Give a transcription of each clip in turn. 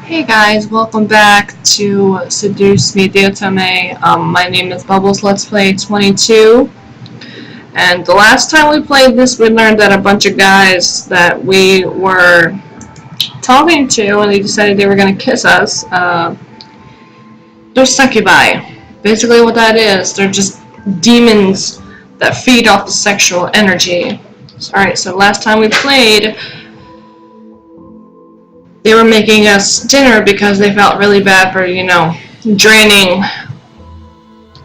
Hey guys, welcome back to SEDUCE Meet the OTOME. My name is Bubbles Let's Play 22, and the last time we played this, we learned that a bunch of guys that we were talking to, and they decided they were going to kiss us, they're succubi. Basically what that is, they're just demons that feed off the sexual energy. Alright, so last time we played, they were making us dinner because they felt really bad for, draining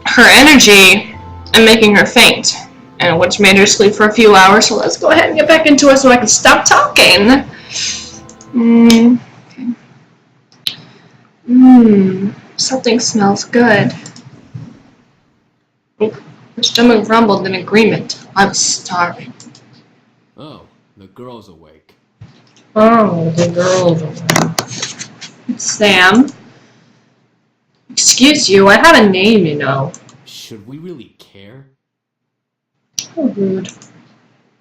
her energy and making her faint, and which made her sleep for a few hours. So let's go ahead and get back into it so I can stop talking. Something smells good. My stomach rumbled in agreement. I was starving. Oh, the girl's awake. Oh, the girl's awake. Sam? Excuse you, I have a name, you know. Should we really care? Oh, rude.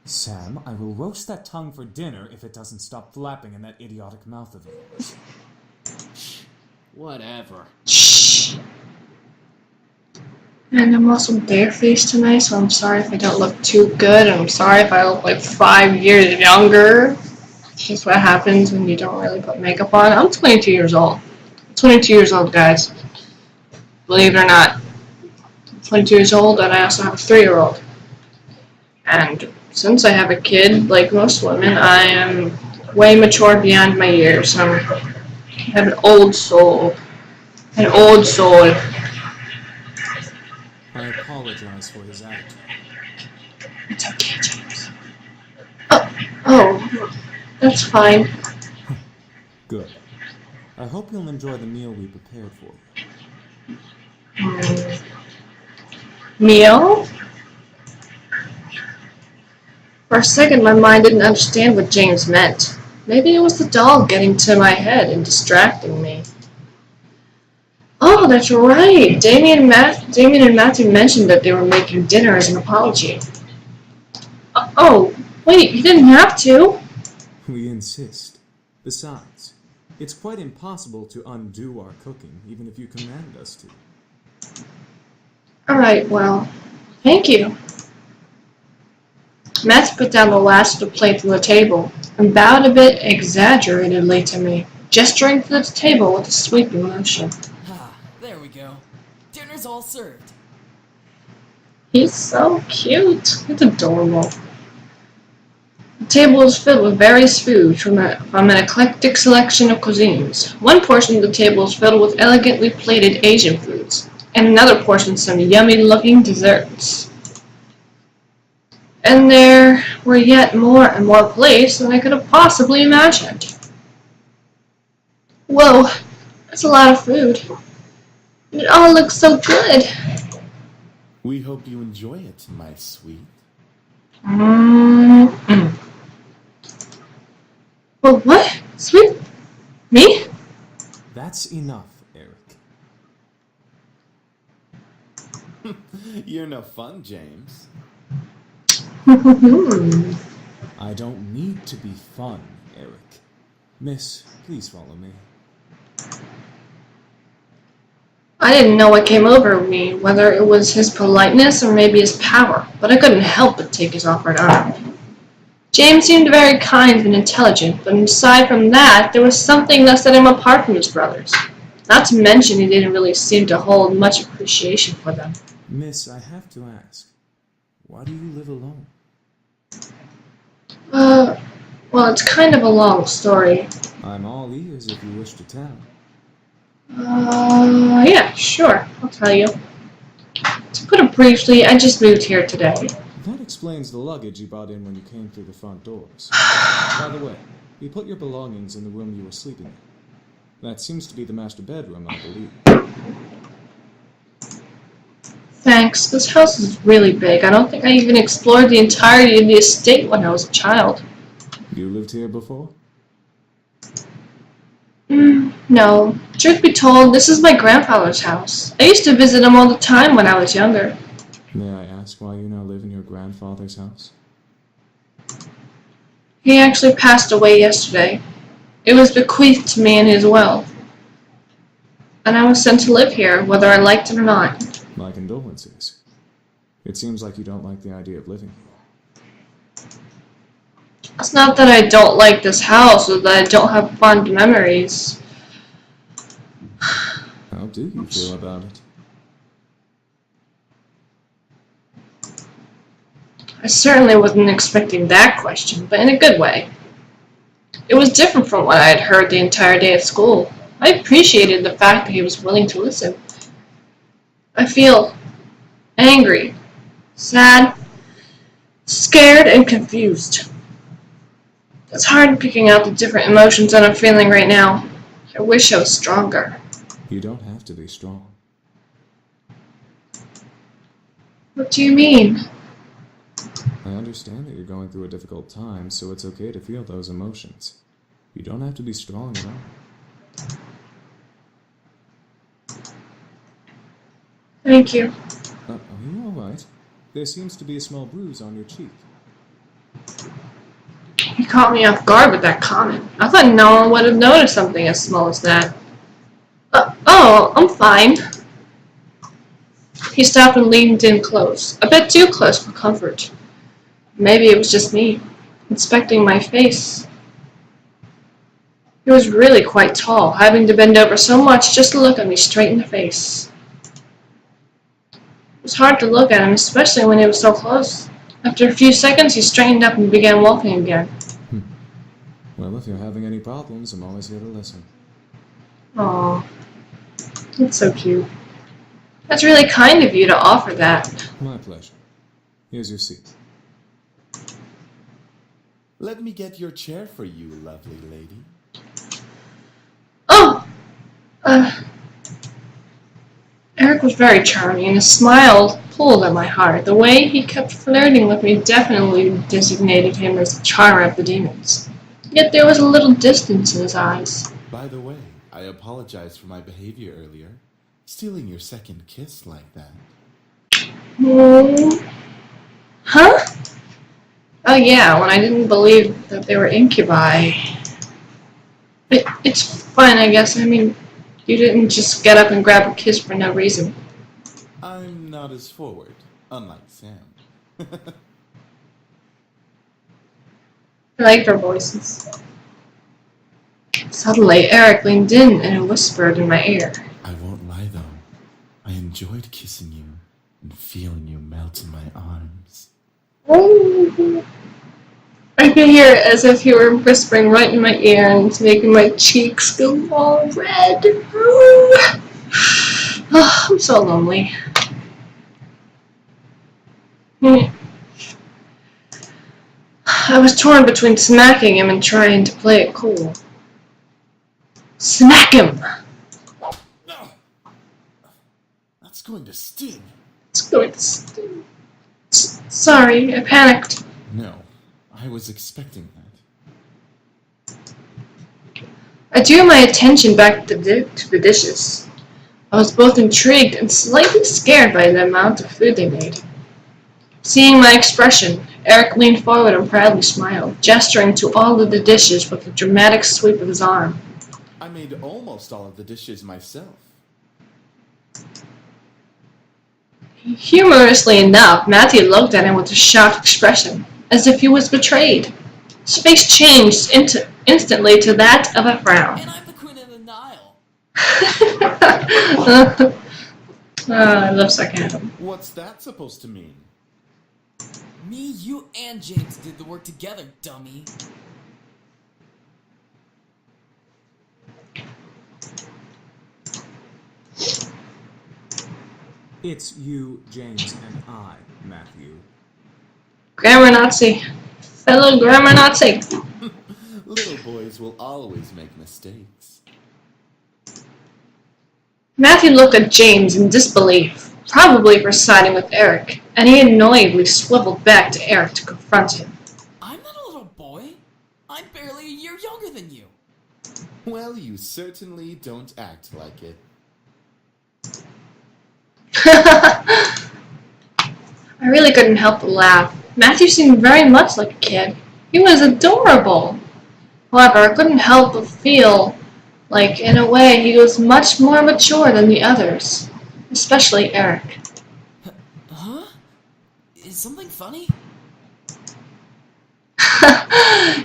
Sam, I will roast that tongue for dinner if it doesn't stop flapping in that idiotic mouth of yours. Whatever. Shh. And I'm also barefaced tonight, so I'm sorry if I don't look too good. I'm sorry if I look like 5 years younger. It's just what happens when you don't really put makeup on. I'm 22 years old. 22 years old, guys. Believe it or not. I'm 22 years old, and I also have a 3-year-old. And since I have a kid, like most women, I am way mature beyond my years. I have an old soul. An old soul. I apologize for his attitude. It's okay, James. Oh, that's fine. Good. I hope you'll enjoy the meal we prepared for you. Meal? For a second, my mind didn't understand what James meant. Maybe it was the doll getting to my head and distracting me. Oh, that's right. Damien and Matthew mentioned that they were making dinner as an apology. Oh, wait, you didn't have to. We insist. Besides, it's quite impossible to undo our cooking, even if you command us to. Alright, well, thank you. Matt put down the last of the plates on the table and bowed a bit exaggeratedly to me, gesturing to the table with a sweeping motion. Ah, there we go. Dinner's all served. He's so cute. It's adorable. The table is filled with various foods from an eclectic selection of cuisines. One portion of the table is filled with elegantly plated Asian foods, and another portion some yummy-looking desserts. And there were yet more and more plates than I could have possibly imagined. Whoa, that's a lot of food. It all looks so good. We hope you enjoy it, my sweet. Well, what? Sweet? Me? That's enough, Eric. You're no fun, James. I don't need to be fun, Eric. Miss, please follow me. I didn't know what came over me, whether it was his politeness or maybe his power, but I couldn't help but take his offered arm. James seemed very kind and intelligent, but aside from that, there was something that set him apart from his brothers. Not to mention he didn't really seem to hold much appreciation for them. Miss, I have to ask, why do you live alone? Well, it's kind of a long story. I'm all ears if you wish to tell. Yeah, sure, I'll tell you. To put it briefly, I just moved here today. That explains the luggage you brought in when you came through the front doors. By the way, you put your belongings in the room you were sleeping in. That seems to be the master bedroom, I believe. Thanks, this house is really big. I don't think I even explored the entirety of the estate when I was a child. You lived here before? No. Truth be told, this is my grandfather's house. I used to visit him all the time when I was younger. May I ask why you now live in your grandfather's house? He actually passed away yesterday. It was bequeathed to me in his will. And I was sent to live here, whether I liked it or not. My condolences. It seems like you don't like the idea of living here. It's not that I don't like this house or that I don't have fond memories. How do you feel about it? I certainly wasn't expecting that question, but in a good way. It was different from what I had heard the entire day at school. I appreciated the fact that he was willing to listen. I feel angry, sad, scared, and confused. It's hard picking out the different emotions that I'm feeling right now. I wish I was stronger. You don't have to be strong. What do you mean? I understand that you're going through a difficult time, so it's okay to feel those emotions. You don't have to be strong at all. Thank you. Are you alright? There seems to be a small bruise on your cheek. He caught me off guard with that comment. I thought no one would have noticed something as small as that. Oh, I'm fine. He stopped and leaned in close, a bit too close for comfort. Maybe it was just me, inspecting my face. He was really quite tall, having to bend over so much just to look at me straight in the face. It was hard to look at him, especially when he was so close. After a few seconds, he straightened up and began walking again. Well, if you're having any problems, I'm always here to listen. Aw, that's so cute. That's really kind of you to offer that. My pleasure. Here's your seat. Let me get your chair for you, lovely lady. Oh! Eric was very charming, and his smile pulled at my heart. The way he kept flirting with me definitely designated him as the charmer of the demons. Yet there was a little distance in his eyes. By the way, I apologize for my behavior earlier. Stealing your second kiss like that. Huh? Oh yeah, when I didn't believe that they were incubi. It's fine, I guess. I mean, you didn't just get up and grab a kiss for no reason. I'm not as forward, unlike Sam. I like their voices. Suddenly, Eric leaned in and whispered in my ear. I won't lie though. I enjoyed kissing you and feeling you melt in my arms. I could hear it as if he were whispering right in my ear and making my cheeks go all red. Oh, I'm so lonely. I was torn between smacking him and trying to play it cool. Smack him! No! That's going to sting. It's going to sting. Sorry, I panicked. No, I was expecting that. I drew my attention back to the dishes. I was both intrigued and slightly scared by the amount of food they made. Seeing my expression, Eric leaned forward and proudly smiled, gesturing to all of the dishes with a dramatic sweep of his arm. I made almost all of the dishes myself. Humorously enough, Matthew looked at him with a shocked expression, as if he was betrayed. His face changed instantly to that of a frown. And I'm the Queen of the Nile. I love sarcasm. What's that supposed to mean? Me, you, and James did the work together, dummy. It's you, James, and I, Matthew. Grammar Nazi. Fellow grammar Nazi. Little boys will always make mistakes. Matthew looked at James in disbelief, probably for siding with Eric, and he annoyedly swiveled back to Eric to confront him. I'm not a little boy. I'm barely a year younger than you. Well, you certainly don't act like it. I really couldn't help but laugh. Matthew seemed very much like a kid. He was adorable. However, I couldn't help but feel like, in a way, he was much more mature than the others, especially Eric. Huh? Is something funny?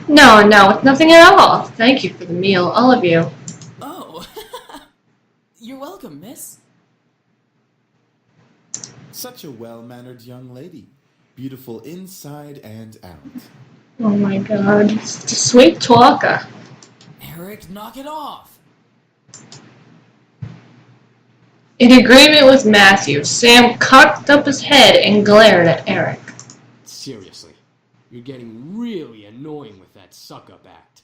No, it's nothing at all. Thank you for the meal, all of you. Oh. You're welcome, miss. Such a well-mannered young lady. Beautiful inside and out. Oh my god, it's a sweet talker. Eric, knock it off. In agreement with Matthew, Sam cocked up his head and glared at Eric. Seriously, you're getting really annoying with that suck-up act.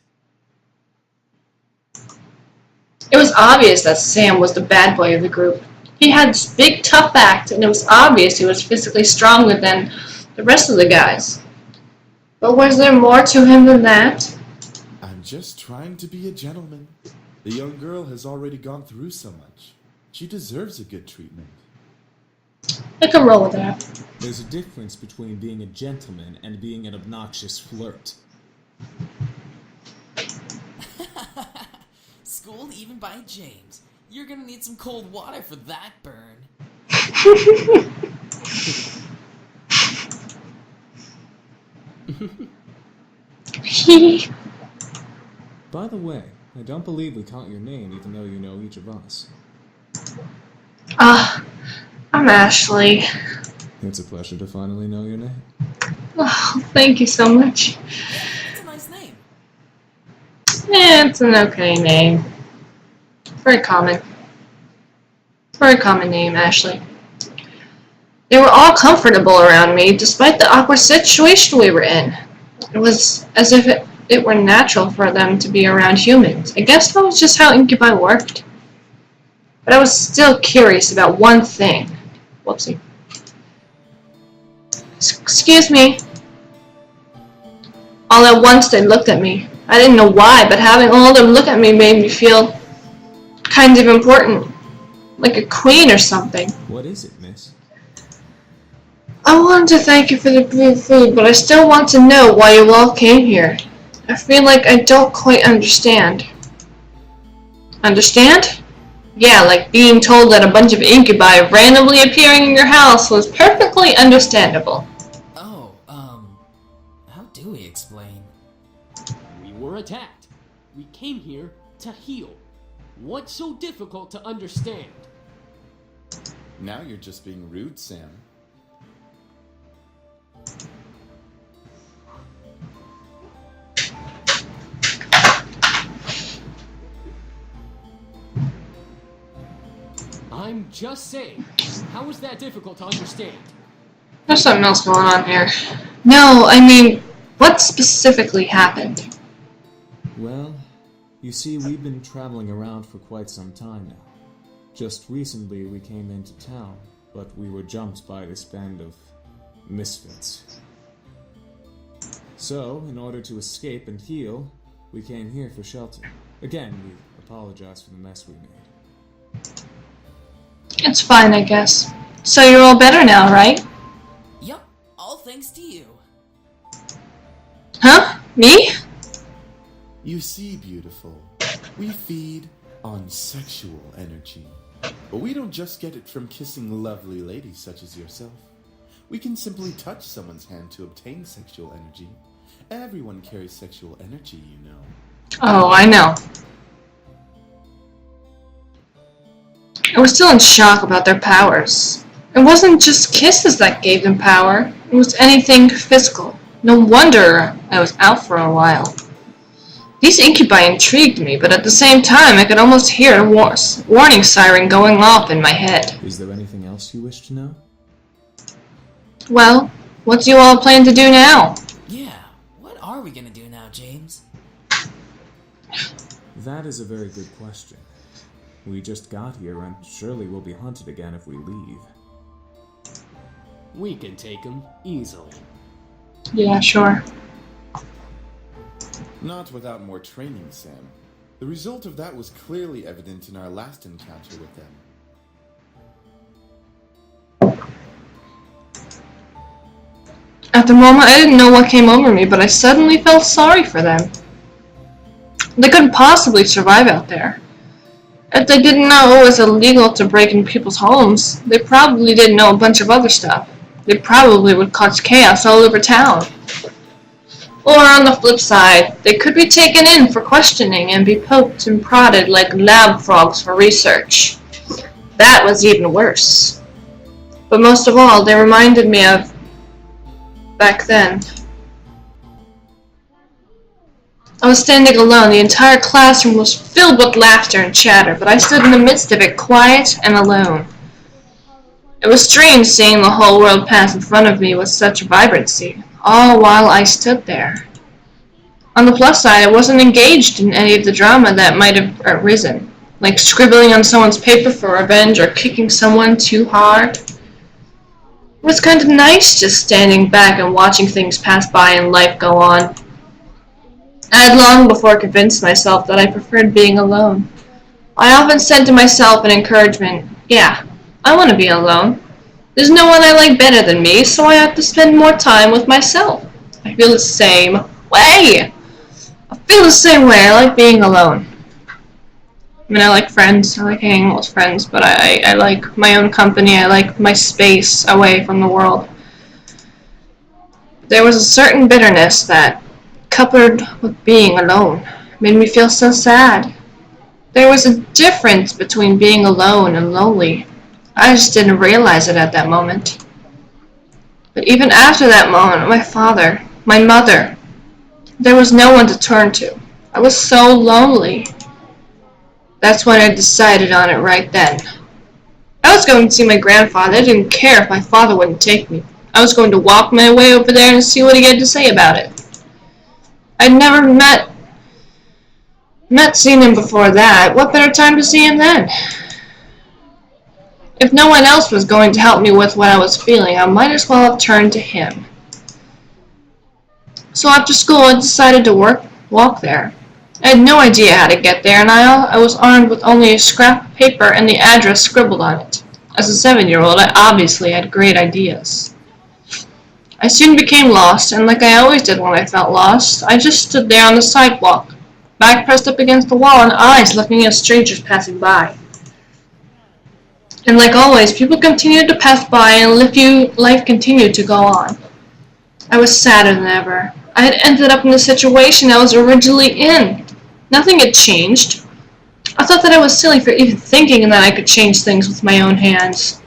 It was obvious that Sam was the bad boy of the group. He had this big, tough act, and it was obvious he was physically stronger than the rest of the guys. But was there more to him than that? I'm just trying to be a gentleman. The young girl has already gone through so much. She deserves a good treatment. I can roll with that. There's a difference between being a gentleman and being an obnoxious flirt. Schooled even by James. You're gonna need some cold water for that burn. By the way, I don't believe we caught your name even though you know each of us. I'm Ashley. It's a pleasure to finally know your name. Oh, thank you so much. That's a nice name. It's an okay name. Very common. Very common name, Ashley. They were all comfortable around me, despite the awkward situation we were in. It was as if it were natural for them to be around humans. I guess that was just how incubi worked. But I was still curious about one thing. Whoopsie. Excuse me. All at once they looked at me. I didn't know why, but having all of them look at me made me feel kind of important. Like a queen or something. What is it, miss? I wanted to thank you for the good food, but I still want to know why you all came here. I feel like I don't quite understand. Understand? Yeah, like being told that a bunch of incubi randomly appearing in your house was perfectly understandable. Oh, how do we explain? We were attacked. We came here to heal. What's so difficult to understand? Now you're just being rude, Sam. I'm just saying. How is that difficult to understand? There's something else going on here. No, I mean, what specifically happened? Well, you see, we've been traveling around for quite some time now. Just recently we came into town, but we were jumped by this band of misfits. So, in order to escape and heal, we came here for shelter. Again, we apologize for the mess we made. It's fine, I guess. So you're all better now, right? Yup, all thanks to you. Huh? Me? You see, beautiful, we feed on sexual energy. But we don't just get it from kissing lovely ladies such as yourself. We can simply touch someone's hand to obtain sexual energy. Everyone carries sexual energy, you know. Oh, I know. I was still in shock about their powers. It wasn't just kisses that gave them power. It was anything physical. No wonder I was out for a while. These incubi intrigued me, but at the same time I could almost hear a warning siren going off in my head. Is there anything else you wish to know? Well, what do you all plan to do now? Yeah, what are we gonna do now, James? That is a very good question. We just got here and surely we'll be hunted again if we leave. We can take him easily. Yeah, sure. Not without more training, Sam. The result of that was clearly evident in our last encounter with them. At the moment, I didn't know what came over me, but I suddenly felt sorry for them. They couldn't possibly survive out there. If they didn't know it was illegal to break in people's homes, they probably didn't know a bunch of other stuff. They probably would cause chaos all over town. Or on the flip side, they could be taken in for questioning and be poked and prodded like lab frogs for research. That was even worse. But most of all, they reminded me of back then. I was standing alone. The entire classroom was filled with laughter and chatter, but I stood in the midst of it, quiet and alone. It was strange seeing the whole world pass in front of me with such vibrancy, all while I stood there. On the plus side, I wasn't engaged in any of the drama that might have arisen, like scribbling on someone's paper for revenge or kicking someone too hard. It was kind of nice just standing back and watching things pass by and life go on. I had long before convinced myself that I preferred being alone. I often said to myself in encouragement, yeah, I want to be alone. There's no one I like better than me, so I have to spend more time with myself. I feel the same way. I like being alone. I mean, I like friends. I like hanging out with friends, but I like my own company. I like my space away from the world. There was a certain bitterness that, coupled with being alone, made me feel so sad. There was a difference between being alone and lonely. I just didn't realize it at that moment. But even after that moment, my father, my mother, there was no one to turn to. I was so lonely. That's when I decided on it right then. I was going to see my grandfather. I didn't care if my father wouldn't take me. I was going to walk my way over there and see what he had to say about it. I'd never seen him before that. What better time to see him then? If no one else was going to help me with what I was feeling, I might as well have turned to him. So after school, I decided to walk there. I had no idea how to get there, and I was armed with only a scrap of paper and the address scribbled on it. As a 7-year-old, I obviously had great ideas. I soon became lost, and like I always did when I felt lost, I just stood there on the sidewalk, back pressed up against the wall and eyes looking at strangers passing by. And like always, people continued to pass by and life continued to go on. I was sadder than ever. I had ended up in the situation I was originally in. Nothing had changed. I thought that I was silly for even thinking that I could change things with my own hands.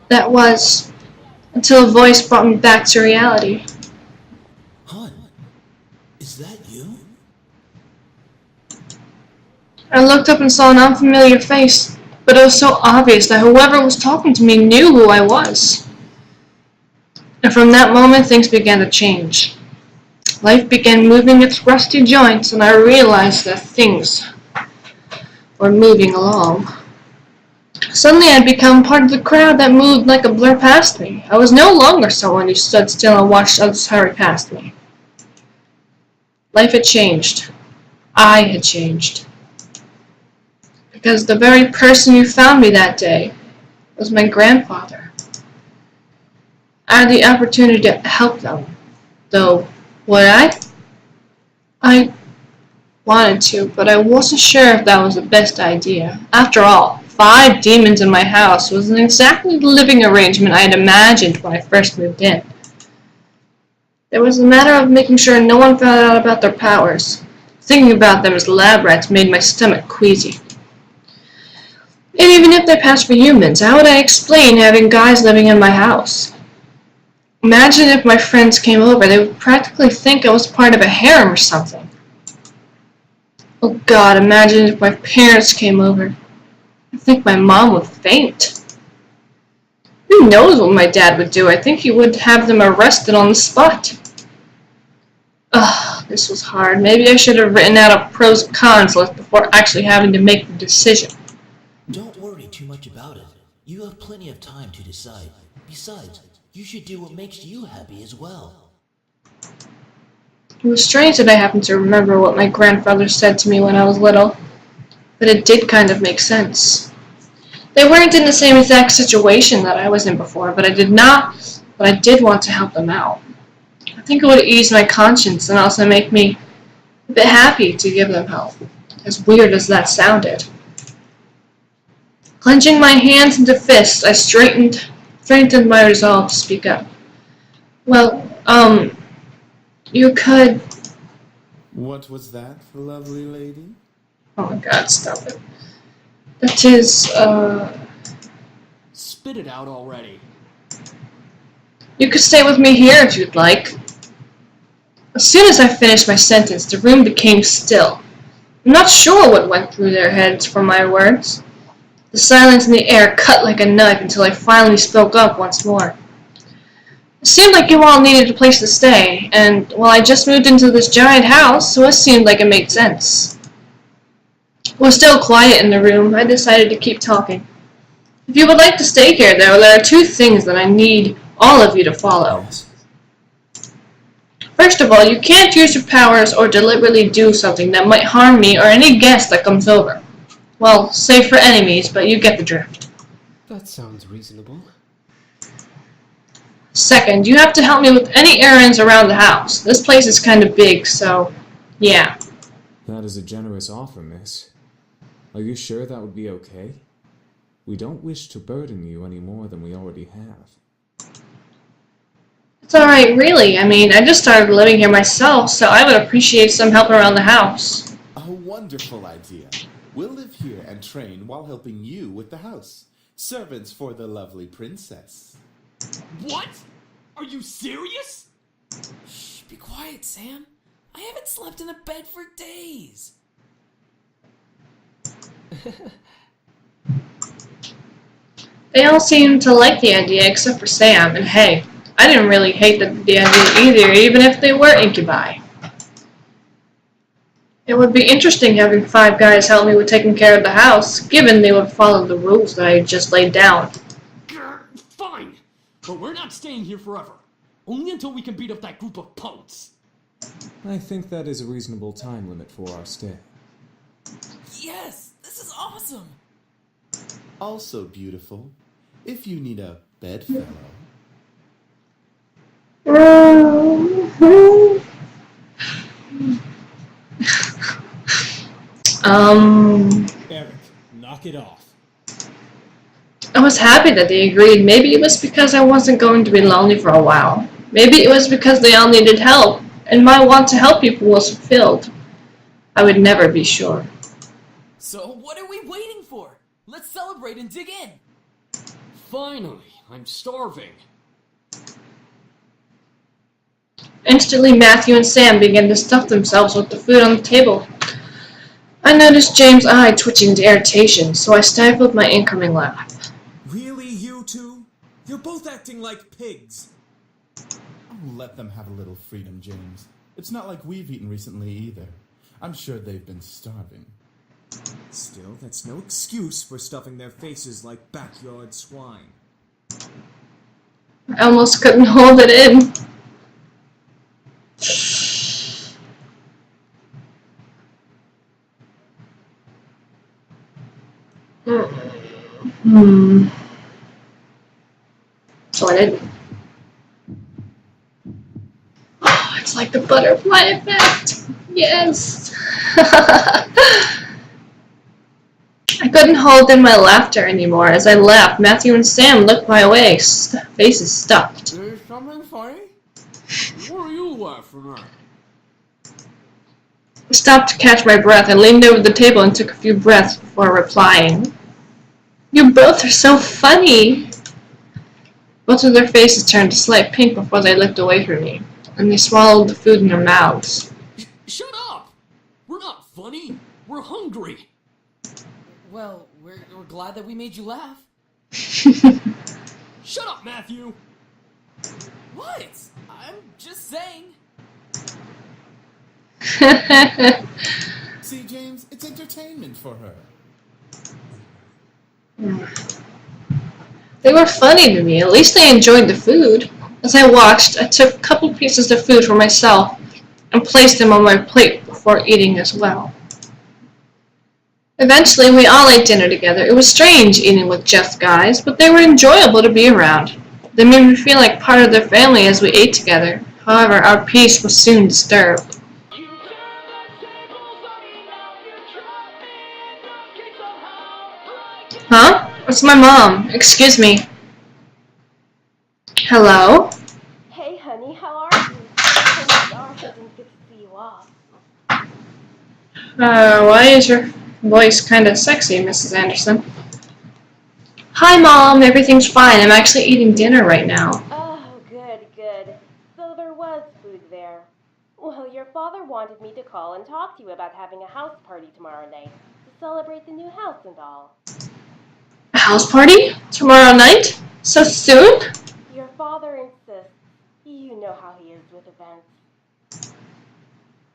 That was, until a voice brought me back to reality. Hun, is that you? I looked up and saw an unfamiliar face, but it was so obvious that whoever was talking to me knew who I was. And from that moment, things began to change. Life began moving its rusty joints, and I realized that things were moving along. Suddenly, I'd become part of the crowd that moved like a blur past me. I was no longer someone who stood still and watched others hurry past me. Life had changed. I had changed. Because the very person who found me that day was my grandfather. I had the opportunity to help them, though would I? I wanted to, but I wasn't sure if that was the best idea. After all, 5 demons in my house wasn't exactly the living arrangement I had imagined when I first moved in. It was a matter of making sure no one found out about their powers. Thinking about them as lab rats made my stomach queasy. And even if they passed for humans, how would I explain having guys living in my house? Imagine if my friends came over, they would practically think I was part of a harem or something. Oh God, imagine if my parents came over. I think my mom would faint. Who knows what my dad would do? I think he would have them arrested on the spot. Ugh, this was hard. Maybe I should have written out a pros and cons list before actually having to make the decision. Don't worry too much about it. You have plenty of time to decide. Besides, you should do what makes you happy as well. It was strange that I happened to remember what my grandfather said to me when I was little, but it did kind of make sense. They weren't in the same exact situation that I was in before, but I did want to help them out. I think it would ease my conscience and also make me a bit happy to give them help, as weird as that sounded. Clenching my hands into fists, I strengthened my resolve to speak up. Well, you could... What was that, lovely lady? Oh my god, stop it. That is, Spit it out already. You could stay with me here if you'd like. As soon as I finished my sentence, the room became still. I'm not sure what went through their heads from my words. The silence in the air cut like a knife until I finally spoke up once more. It seemed like you all needed a place to stay, and while I just moved into this giant house, so it seemed like it made sense. It was still quiet in the room. I decided to keep talking. If you would like to stay here, though, there are two things that I need all of you to follow. Yes. First of all, you can't use your powers or deliberately do something that might harm me or any guest that comes over. Well, save for enemies, but you get the drift. That sounds reasonable. Second, you have to help me with any errands around the house. This place is kind of big, so yeah. That is a generous offer, miss. Are you sure that would be okay? We don't wish to burden you any more than we already have. It's alright, really. I mean, I just started living here myself, so I would appreciate some help around the house. A wonderful idea. We'll live here and train while helping you with the house. Servants for the lovely princess. What? Are you serious? Shh, be quiet, Sam. I haven't slept in a bed for days. They all seem to like the idea except for Sam, and hey, I didn't really hate the idea either, even if they were incubi. It would be interesting having 5 guys help me with taking care of the house, given they would follow the rules that I just laid down. Grr, fine, but we're not staying here forever. Only until we can beat up that group of punks. I think that is a reasonable time limit for our stay. Yes, this is awesome. Also beautiful. If you need a bedfellow. Eric, knock it off. I was happy that they agreed. Maybe it was because I wasn't going to be lonely for a while. Maybe it was because they all needed help, and my want to help people was fulfilled. I would never be sure. So what are we waiting for? Let's celebrate and dig in. Finally, I'm starving. Instantly, Matthew and Sam began to stuff themselves with the food on the table. I noticed James' eye twitching into irritation, so I stifled my incoming laugh. Really, you two? You're both acting like pigs. Oh, let them have a little freedom, James. It's not like we've eaten recently either. I'm sure they've been starving. Still, that's no excuse for stuffing their faces like backyard swine. I almost couldn't hold it in. So I didn't. Oh, it's like the butterfly effect. Yes. I couldn't hold in my laughter anymore. As I laughed, Matthew and Sam looked my way, faces stuffed. Is something funny? What are you laughing at? I stopped to catch my breath and leaned over the table and took a few breaths before replying. You both are so funny. Both of their faces turned a slight pink before they looked away from me, and they swallowed the food in their mouths. Shut up! We're not funny. We're hungry. Well, we're glad that we made you laugh. Shut up, Matthew! What? I'm just saying. See, James, it's entertainment for her. They were funny to me. At least they enjoyed the food. As I watched, I took a couple pieces of food for myself and placed them on my plate before eating as well. Eventually, we all ate dinner together. It was strange eating with just guys, but they were enjoyable to be around. They made me feel like part of their family as we ate together. However, our peace was soon disturbed. You cannot Huh? It's my mom. Excuse me. Hello? Hey, honey, how are you? I'm sorry I didn't get to see you off. Why is your voice kind of sexy, Mrs. Anderson? Hi, Mom. Everything's fine. I'm actually eating dinner right now. Oh, good, good. So there was food there. Well, your father wanted me to call and talk to you about having a house party tomorrow night to celebrate the new house and all. A house party? Tomorrow night? So soon? Your father insists. You know how he is with events.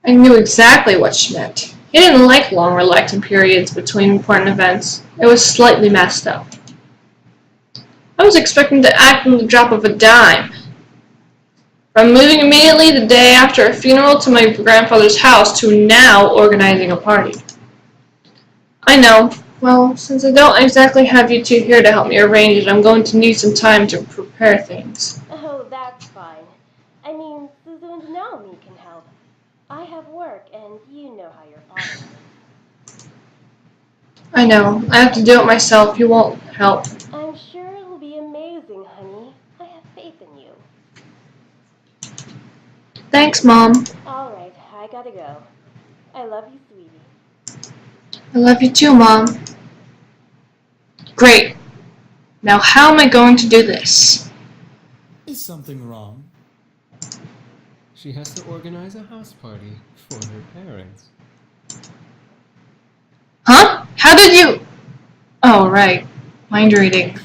I knew exactly what she meant. He didn't like long, reluctant periods between important events. It was slightly messed up. I was expecting to act on the drop of a dime. From moving immediately the day after a funeral to my grandfather's house to now organizing a party. I know. Well, since I don't exactly have you two here to help me arrange it, I'm going to need some time to prepare things. Oh, that's fine. I mean, Suzu and Naomi can help. I have work, and you know how your father is. I know. I have to do it myself. You won't help. I'm sure it'll be amazing, honey. I have faith in you. Thanks, Mom. All right, I gotta go. I love you, sweetie. I love you too, Mom. Great. Now how am I going to do this? Is something wrong? She has to organize a house party for her parents. Huh? How did you... Oh, right. Mind reading.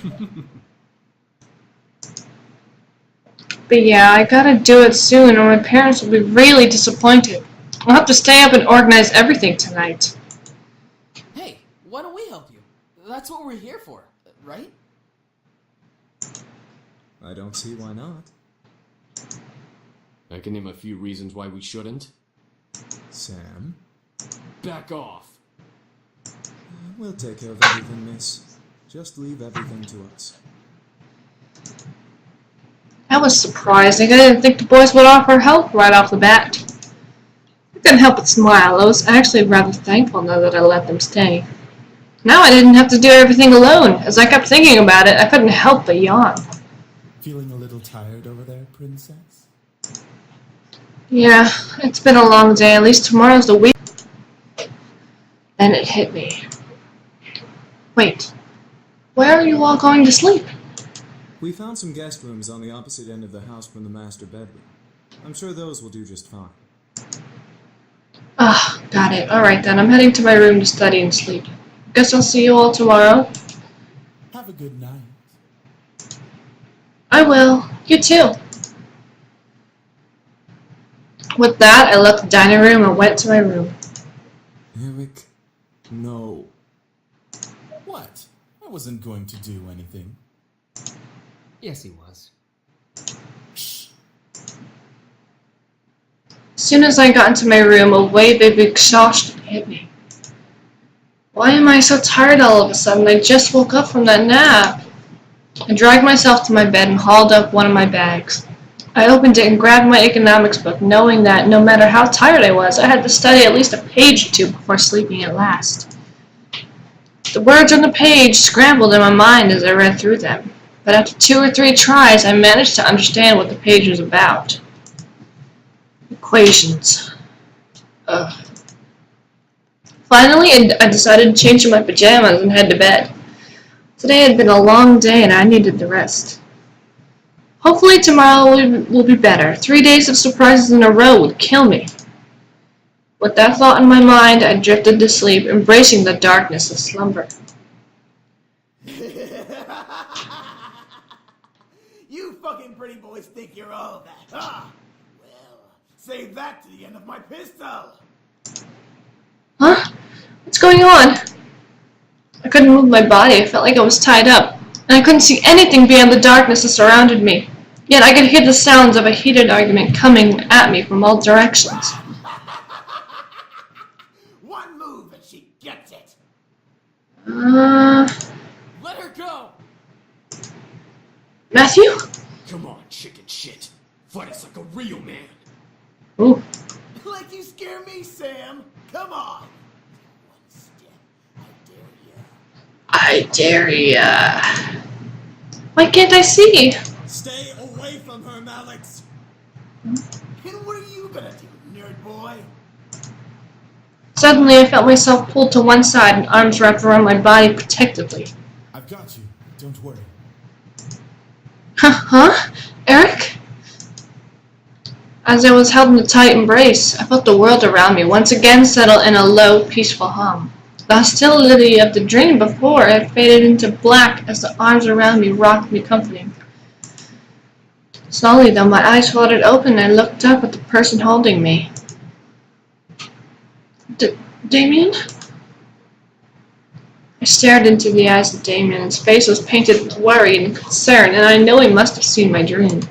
But yeah, I gotta do it soon or my parents will be really disappointed. I'll have to stay up and organize everything tonight. Hey, why don't we help you? That's what we're here for, right? I don't see why not. I can name a few reasons why we shouldn't. Sam? Back off! We'll take care of everything, miss. Just leave everything to us. That was surprising. I didn't think the boys would offer help right off the bat. I couldn't help but smile. I was actually rather thankful now that I let them stay. Now I didn't have to do everything alone. As I kept thinking about it, I couldn't help but yawn. Feeling a little tired over there, princess? Yeah, it's been a long day. At least tomorrow's the week. Then it hit me. Wait, where are you all going to sleep? We found some guest rooms on the opposite end of the house from the master bedroom. I'm sure those will do just fine. Ah, got it. Alright then, I'm heading to my room to study and sleep. Guess I'll see you all tomorrow. Have a good night. I will. You too. With that, I left the dining room and went to my room. Eric, no. What? I wasn't going to do anything. Yes, he was. Shh. As soon as I got into my room, a wave of exhaustion hit me. Why am I so tired all of a sudden? I just woke up from that nap. I dragged myself to my bed and hauled up one of my bags. I opened it and grabbed my economics book, knowing that no matter how tired I was, I had to study at least a page or two before sleeping at last. The words on the page scrambled in my mind as I read through them, but after 2 or 3 tries, I managed to understand what the page was about. Equations. Ugh. Finally, I decided to change my pajamas and head to bed. Today had been a long day and I needed the rest. Hopefully tomorrow will be better. 3 days of surprises in a row would kill me. With that thought in my mind, I drifted to sleep, embracing the darkness of slumber. You fucking pretty boys think you're all that, huh? Well, save that to the end of my pistol. Huh? What's going on? I couldn't move my body. I felt like I was tied up, and I couldn't see anything beyond the darkness that surrounded me. Yet I could hear the sounds of a heated argument coming at me from all directions. One move and she gets it. Let her go! Matthew? Come on, chicken shit. Fight us like a real man. Ooh. Like you scare me, Sam. Come on. One step, I dare you. I dare ya. Why can't I see? Stay away from her, Alex. And what are you gonna do, nerd boy? Suddenly, I felt myself pulled to one side and arms wrapped around my body protectively. I've got you. Don't worry. Huh? Eric? As I was held in a tight embrace, I felt the world around me once again settle in a low, peaceful hum. The hostility of the dream before had faded into black as the arms around me rocked me comforting. Slowly, though, my eyes fluttered open and I looked up at the person holding me. Damien? I stared into the eyes of Damien. His face was painted with worry and concern, and I know he must have seen my dream.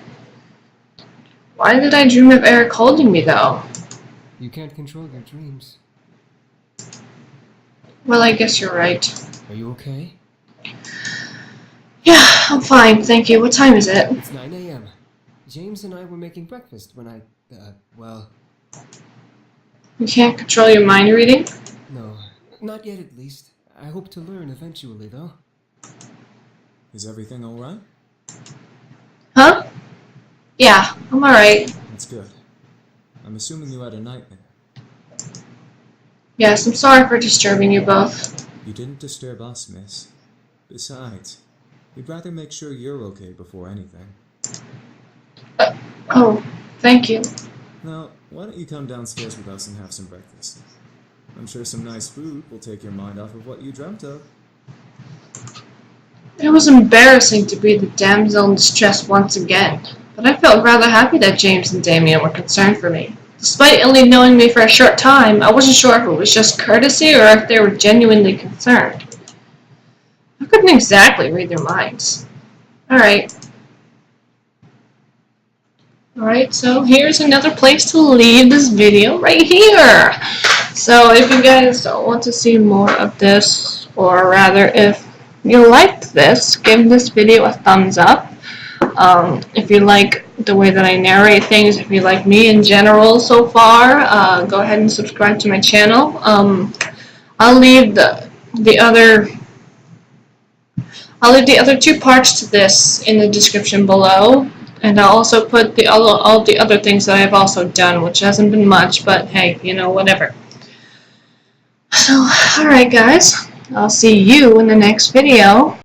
Why did I dream of Eric holding me, though? You can't control your dreams. Well, I guess you're right. Are you okay? Yeah, I'm fine, thank you. What time is it? It's 9 a.m. James and I were making breakfast when well... You can't control your mind reading? No, not yet at least. I hope to learn eventually, though. Is everything alright? Huh? Yeah, I'm alright. That's good. I'm assuming you had a nightmare. Yes, I'm sorry for disturbing you both. You didn't disturb us, miss. Besides, we'd rather make sure you're okay before anything. Oh, thank you. Now, why don't you come downstairs with us and have some breakfast? I'm sure some nice food will take your mind off of what you dreamt of. It was embarrassing to be the damsel in distress once again, but I felt rather happy that James and Damien were concerned for me. Despite only knowing me for a short time, I wasn't sure if it was just courtesy or if they were genuinely concerned. I couldn't exactly read their minds. Alright, so here's another place to leave this video right here. So if you guys want to see more of this, or rather if you liked this, give this video a thumbs up. If you like the way that I narrate things, if you like me in general so far, go ahead and subscribe to my channel. I'll leave the other two parts to this in the description below, and I'll also put all the other things that I've also done, which hasn't been much, but hey, you know, whatever. So, alright guys, I'll see you in the next video.